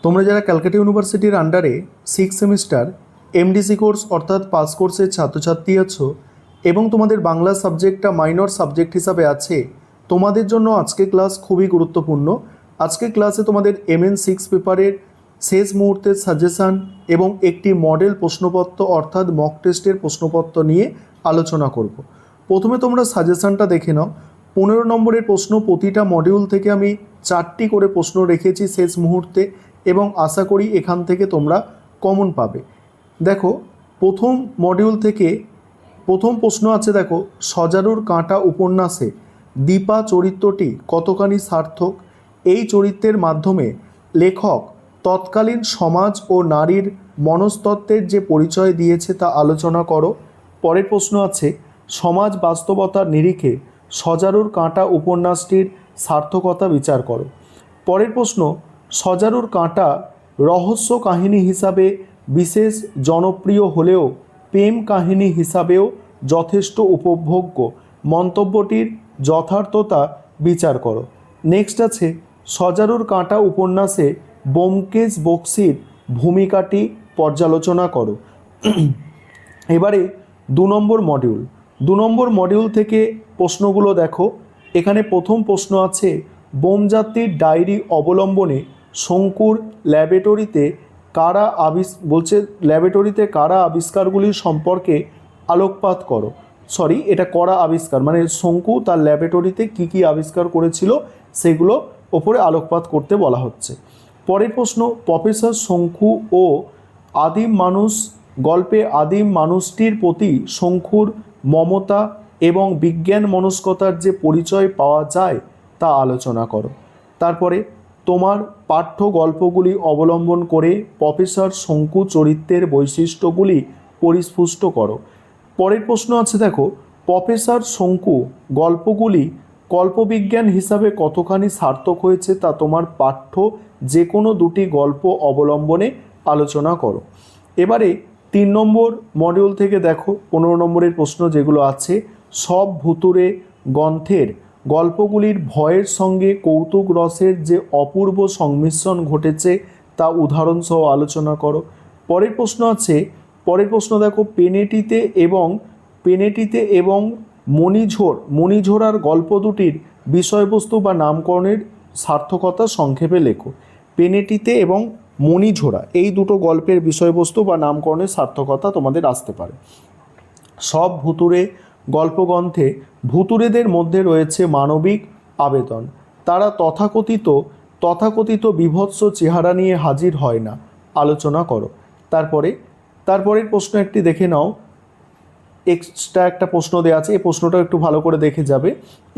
তোমরা যারা ক্যালকাটা ইউনিভার্সিটির আন্ডারে 6 সেমিস্টার এমডিসি কোর্স অর্থাৎ পাস কোর্সের ছাত্রছাত্রী আছো এবং তোমাদের বাংলা সাবজেক্টটা মাইনর সাবজেক্ট হিসাবে আছে, তোমাদের জন্য আজকে ক্লাস খুবই গুরুত্বপূর্ণ। আজকে ক্লাসে তোমাদের MN6 পেপারের শেষ মুহূর্তের সাজেশান এবং একটি মডেল প্রশ্নপত্র অর্থাৎ মক টেস্টের প্রশ্নপত্র নিয়ে আলোচনা করব। প্রথমে তোমরা সাজেশানটা দেখে নাও। 15 নম্বরের প্রশ্ন, প্রতিটা মডিউল থেকে আমি 4টি করে প্রশ্ন রেখেছি শেষ মুহূর্তে এবং আশা করি এখান থেকে তোমরা কমন পাবে। দেখো, প্রথম মডিউল থেকে প্রথম প্রশ্ন আছে, দেখো, সজারুর কাঁটা উপন্যাসে দীপা চরিত্রটি কতখানি সার্থক? এই চরিত্রের মাধ্যমে লেখক তৎকালীন সমাজ ও নারীর মনস্তত্ত্বের যে পরিচয় দিয়েছে তা আলোচনা করো। পরের প্রশ্ন আছে, সমাজ বাস্তবতার নিরিখে সজারুর কাঁটা উপন্যাসটির সার্থকতা বিচার করো। পরের প্রশ্ন, সজারুর কাঁটা রহস্য কাহিনী হিসাবে বিশেষ জনপ্রিয় হলেও প্রেম কাহিনী হিসাবেও যথেষ্ট উপভোগ্য, মন্তব্যটির যথার্থতা বিচার করো। নেক্সট আছে, সজারুর কাঁটা উপন্যাসে ব্যোমকেশ বক্সীর ভূমিকাটি পর্যালোচনা করো। এবারে 2 নম্বর মডিউল থেকে প্রশ্নগুলো দেখো। এখানে প্রথম প্রশ্ন আছে, বোমযাত্রীর ডায়েরি অবলম্বনে শঙ্কুর ল্যাবরেটরিতে কারা আবিষ্কারগুলির সম্পর্কে আলোকপাত করো। এটা করা আবিষ্কার মানে শঙ্কু তার ল্যাবরেটরিতে কি কি আবিষ্কার করেছিল সেগুলো ওপরে আলোকপাত করতে বলা হচ্ছে। পরের প্রশ্ন, প্রফেসর শঙ্কু ও আদিম মানুষ গল্পে আদিম মানুষটির প্রতি শঙ্কুর মমতা এবং বিজ্ঞান মনস্কতার যে পরিচয় পাওয়া যায় তা আলোচনা করো। তারপরে তোমার পাঠ্য গল্পগুলি অবলম্বন করে প্রফেসর শঙ্কু চরিত্রের বৈশিষ্ট্যগুলি পরিস্ফুষ্ট করো। পরের প্রশ্ন আছে, দেখো, প্রফেসর শঙ্কু গল্পগুলি কল্পবিজ্ঞান হিসাবে কতখানি সার্থক হয়েছে তা তোমার পাঠ্য যে কোনো 2টি গল্প অবলম্বনে আলোচনা করো। এবারে 3 নম্বর মডিউল থেকে দেখো 15 নম্বরের প্রশ্ন যেগুলো আছে, সব ভুতুড়ে গ্রন্থের গল্পগুলির ভয়ের সঙ্গে কৌতুক রসের যে অপূর্ব সংমিশ্রণ ঘটেছে তা উদাহরণসহ আলোচনা করো। পরের প্রশ্ন দেখো, পেনেটিতে এবং মণিঝোড়ার গল্প দুটির বিষয়বস্তু বা নামকরণের সার্থকতা সংক্ষেপে লেখো। পেনেটিতে এবং মণিঝোড়া এই দুটো গল্পের বিষয়বস্তু বা নামকরণের সার্থকতা তোমাদের আসতে পারে। সব ভুতুড়ে গল্পগ্রন্থে ভুতুড়েদের মধ্যে রয়েছে মানবিক আবেদন, তারা তথাকথিত বীভৎস চেহারা নিয়ে হাজির হয় না, আলোচনা করো। তারপরের প্রশ্ন একটি দেখে নাও, এক্সট্রা একটা প্রশ্ন দেওয়া আছে, এই প্রশ্নটা একটু ভালো করে দেখে যাবে।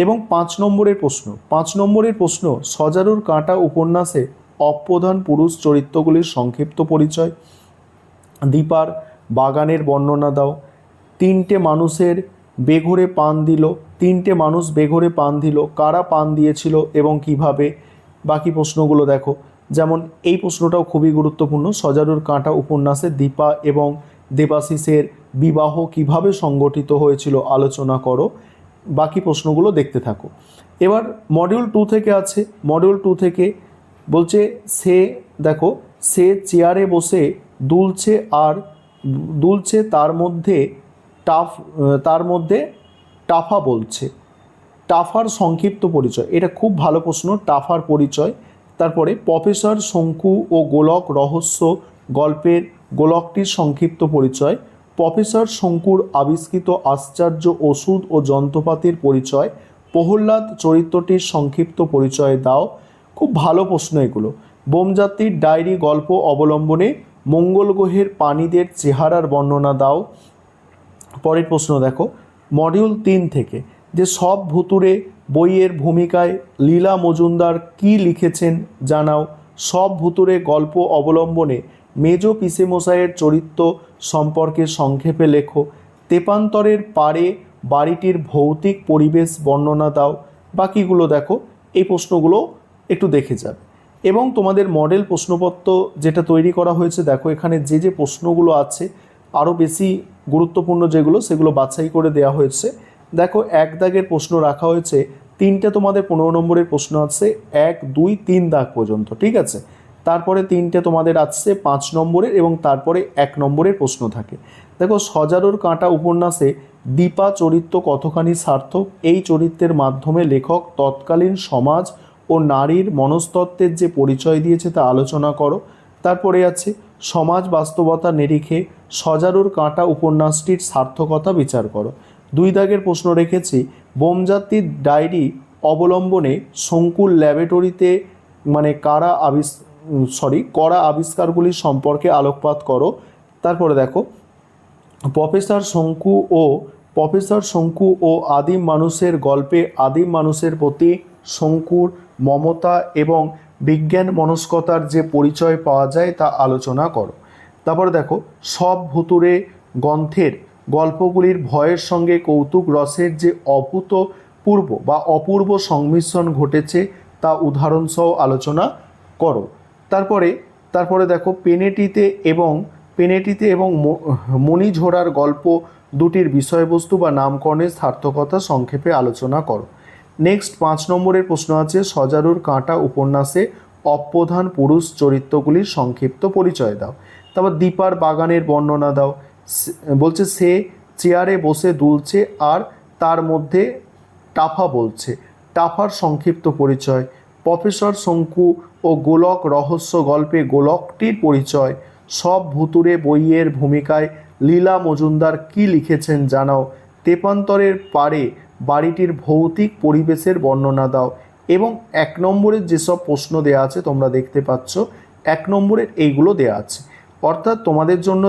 এবং 5 নম্বরের প্রশ্ন, সজারুর কাঁটা উপন্যাসে অপ্রধান পুরুষ চরিত্রগুলির সংক্ষিপ্ত পরিচয়। দীপার বাগানের বর্ণনা দাও। 3টে মানুষ বেঘরে পান দিল, কারা পান দিয়েছিল এবং কিভাবে? বাকি প্রশ্নগুলো দেখো। যেমন এই প্রশ্নটাও খুবই গুরুত্বপূর্ণ, সজারুর কাঁটা উপন্যাসে দীপা এবং দেবাশিসের বিবাহ কিভাবে সংগঠিত হয়েছিল আলোচনা করো। বাকি প্রশ্নগুলো দেখতে থাকো। এবার মডিউল 2 থেকে আছে, মডিউল 2 থেকে বলছে, সে চেয়ারে বসে দুলছে তার মধ্যে টাফা বলছে। টাফার সংক্ষিপ্ত পরিচয়, এটা খুব ভালো প্রশ্ন, টাফার পরিচয়। তারপরে প্রফেসর শঙ্কু ও গোলক রহস্য গল্পের গোলকটির সংক্ষিপ্ত পরিচয়। প্রফেসর শঙ্কুর আবিষ্কৃত আশ্চর্য ওষুধ ও যন্ত্রপাতির পরিচয়। প্রহ্লাদ চরিত্রটির সংক্ষিপ্ত পরিচয় দাও। খুব ভালো প্রশ্ন এগুলো। বোমযাত্রীর ডায়েরি গল্প অবলম্বনে মঙ্গল গ্রহের প্রাণীদের চেহারার বর্ণনা দাও। পরের প্রশ্ন দেখো, মডিউল 3 থেকে, যে সব ভুতুড়ে বইয়ের ভূমিকায় লীলা মজুমদার কি লিখেছেন জানাও। সব ভুতুড়ে গল্প অবলম্বনে মেজ পিসেমশাইয়ের চরিত্র সম্পর্কে সংক্ষেপে লেখো। তেপান্তরের পারে বাড়িটির ভৌতিক পরিবেশ বর্ণনা দাও। বাকিগুলো দেখো, এই প্রশ্নগুলো একটু দেখে যাবে। এবং তোমাদের মডেল প্রশ্নপত্র যেটা তৈরি করা হয়েছে, দেখো এখানে যে প্রশ্নগুলো আছে আরও বেশি গুরুত্বপূর্ণ যেগুলো সেগুলো বাছাই করে দেওয়া হয়েছে। দেখো, 1 দাগের প্রশ্ন রাখা হয়েছে, 3টে তোমাদের 15 নম্বরের প্রশ্ন আছে, 1, 2, 3 দাগ পর্যন্ত, ঠিক আছে। তারপরে তিনটে তোমাদের আসছে 5 নম্বরের এবং তারপরে 1 নম্বরের প্রশ্ন থাকে। দেখো সজারুর কাঁটা উপন্যাসে দীপা চরিত্র কতখানি সার্থক, এই চরিত্রের মাধ্যমে লেখক তৎকালীন সমাজ ও নারীর মনস্তত্ত্বের যে পরিচয় দিয়েছে তা আলোচনা করো। তারপরে আছে সমাজ বাস্তবতা নিরিখে সজারুর কাঁটা উপন্যাসটির সার্থকতা বিচার করো। 2 দাগের প্রশ্ন রেখেছি বোমজাতির ডায়েরি অবলম্বনে শঙ্কুর ল্যাবরেটরিতে মানে করা আবিষ্কারগুলি সম্পর্কে আলোকপাত করো। তারপরে দেখো প্রফেসর শঙ্কু ও আদিম মানুষের গল্পে আদিম মানুষের প্রতি শঙ্কুর মমতা এবং বিজ্ঞান মনস্কতার যে পরিচয় পাওয়া যায় তা আলোচনা করো। তারপরে দেখো সব ভুতুড়ে গ্রন্থের গল্পগুলির ভয়ের সঙ্গে কৌতুক রসের যে অপূর্ব সংমিশ্রণ ঘটেছে তা উদাহরণসহ আলোচনা করো। তারপরে দেখো পেনেটিতে এবং মণিঝোড়ার গল্প দুটির বিষয়বস্তু বা নামকরণের সার্থকতা সংক্ষেপে আলোচনা করো। নেক্সট 5 নম্বরের প্রশ্ন আছে সজারুর কাঁটা উপন্যাসে অপ্রধান পুরুষ চরিত্রগুলির সংক্ষিপ্ত পরিচয় দাও। তারপর দীপার বাগানের বর্ণনা দাও। বলছে সে চেয়ারে বসে দুলছে আর তার মধ্যে টাফা বলছে, টাফার সংক্ষিপ্ত পরিচয়। প্রফেসর শঙ্কু ও গোলক রহস্য গল্পে গোলকটির পরিচয়। সব ভুতুড়ে বইয়ের ভূমিকায় লীলা মজুমদার কী লিখেছেন জানাও। তেপান্তরের পারে বাড়িটির ভৌতিক পরিবেশের বর্ণনা দাও। এবং 1 নম্বরের যেসব প্রশ্ন দেওয়া আছে তোমরা দেখতে পাচ্ছ 1 নম্বরের এইগুলো দেওয়া আছে। অর্থাৎ তোমাদের জন্য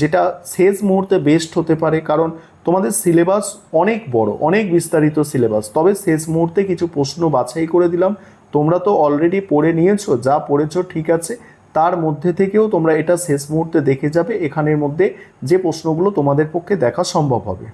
যেটা শেষ মুহূর্তে বেস্ট হতে পারে, কারণ তোমাদের সিলেবাস অনেক বড়, অনেক বিস্তারিত সিলেবাস, তবে শেষ মুহূর্তে কিছু প্রশ্ন বাছাই করে দিলাম। তোমরা তো অলরেডি পড়ে নিয়েছো, যা পড়েছো ঠিক আছে, তার মধ্যে থেকেও তোমরা এটা শেষ মুহূর্তে দেখে যাবে, এখানের মধ্যে যে প্রশ্নগুলো তোমাদের পক্ষে দেখা সম্ভব হবে।